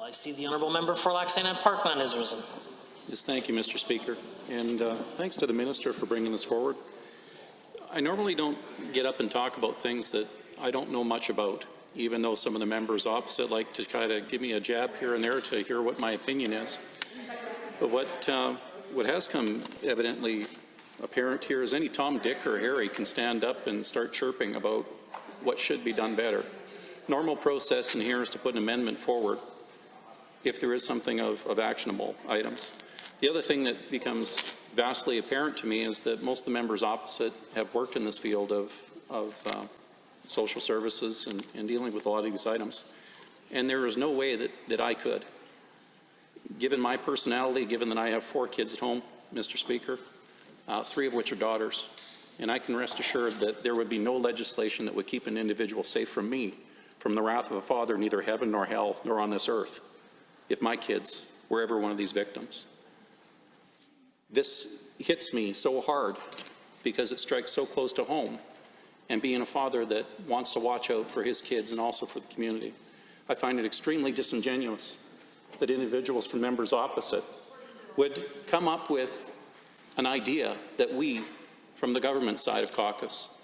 I see the Honourable Member for Lac St. Anne Parkland has risen. Yes, thank you, Mr. Speaker. And thanks to the Minister for bringing this forward. I normally don't get up and talk about things that I don't know much about, even though some of the members opposite like to kind of give me a jab here and there to hear what my opinion is. But what has come evidently apparent here is any Tom, Dick, or Harry can stand up and start chirping about what should be done better. Normal process in here is to put an amendment forward if there is something of actionable items. The other thing that becomes vastly apparent to me is that most of the members opposite have worked in this field of social services and dealing with a lot of these items. And there is no way that I could. Given my personality, given that I have 4 kids at home, Mr. Speaker, 3 of which are daughters, and I can rest assured that there would be no legislation that would keep an individual safe from me, from the wrath of a father, neither heaven nor hell, nor on this earth, if my kids were ever one of these victims. This hits me so hard because it strikes so close to home, and being a father that wants to watch out for his kids and also for the community. I find it extremely disingenuous that individuals from members opposite would come up with an idea that we, from the government side of caucus,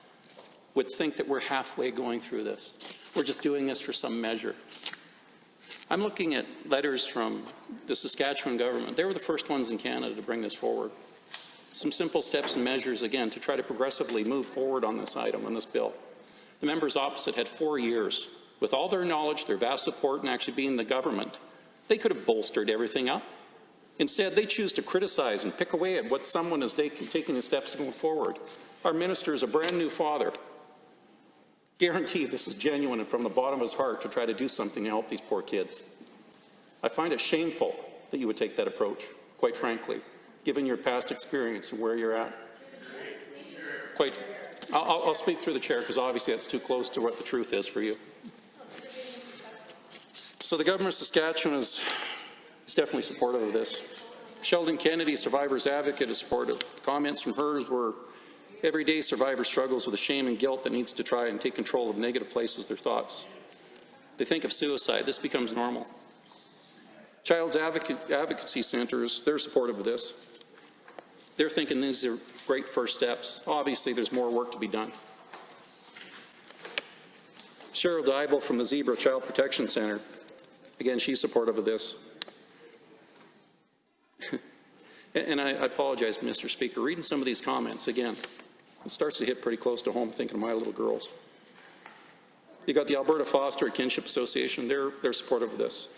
would think that we're halfway going through this. We're just doing this for some measure. I'm looking at letters from the Saskatchewan government. They were the first ones in Canada to bring this forward. Some simple steps and measures, again, to try to progressively move forward on this item, on this bill. The members opposite had 4 years. With all their knowledge, their vast support, and actually being the government, they could have bolstered everything up. Instead, they choose to criticize and pick away at what someone is taking the steps to go forward. Our minister is a brand new father. Guarantee this is genuine and from the bottom of his heart to try to do something to help these poor kids. I find it shameful that you would take that approach, quite frankly, given your past experience and where you're at. I'll speak through the chair because obviously that's too close to what the truth is for you. So the government of Saskatchewan is definitely supportive of this. Sheldon Kennedy, survivor's advocate, is supportive. Comments from hers were, everyday survivor struggles with the shame and guilt that needs to try and take control of negative places their thoughts. They think of suicide. This becomes normal. Child's advocacy centers, they're supportive of this. They're thinking these are great first steps. Obviously, there's more work to be done. Cheryl Dybel from the Zebra Child Protection Center, again, she's supportive of this. And I apologize, Mr. Speaker, reading some of these comments, again, it starts to hit pretty close to home, thinking of my little girls. You got the Alberta Foster Kinship Association, they're supportive of this.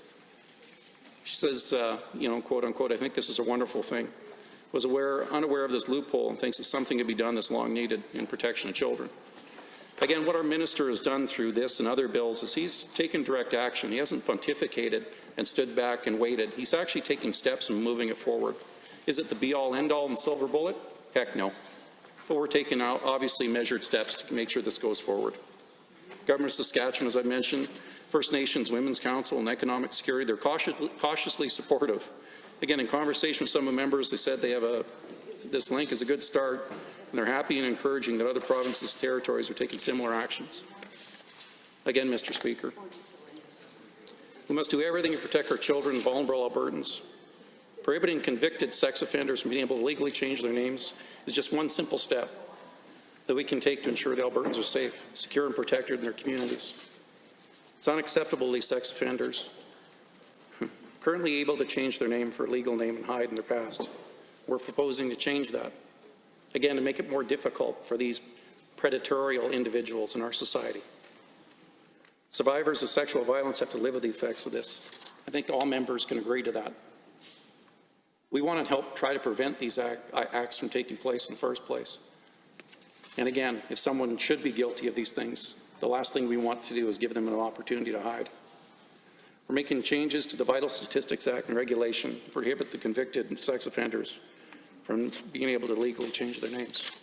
She says, you know, quote unquote, I think this is a wonderful thing. Was unaware of this loophole and thinks that something could be done that's long needed in protection of children. Again, what our minister has done through this and other bills is he's taken direct action. He hasn't pontificated and stood back and waited. He's actually taking steps and moving it forward. Is it the be-all, end-all and silver bullet? Heck no. But we're taking out obviously measured steps to make sure this goes forward. Government of Saskatchewan, as I mentioned, First Nations Women's Council and Economic Security, they're cautiously supportive. Again, in conversation with some of the members, they said they have this link is a good start, and they're happy and encouraging that other provinces, territories are taking similar actions. Again, Mr. Speaker, we must do everything to protect our children and vulnerable Albertans. Prohibiting convicted sex offenders from being able to legally change their names is just one simple step that we can take to ensure the Albertans are safe, secure and protected in their communities. It's unacceptable these sex offenders currently able to change their name for a legal name and hide in their past. We're proposing to change that. Again, to make it more difficult for these predatorial individuals in our society. Survivors of sexual violence have to live with the effects of this. I think all members can agree to that. We want to help try to prevent these acts from taking place in the first place. And again, if someone should be guilty of these things, the last thing we want to do is give them an opportunity to hide. We're making changes to the Vital Statistics Act and regulation to prohibit the convicted sex offenders from being able to legally change their names.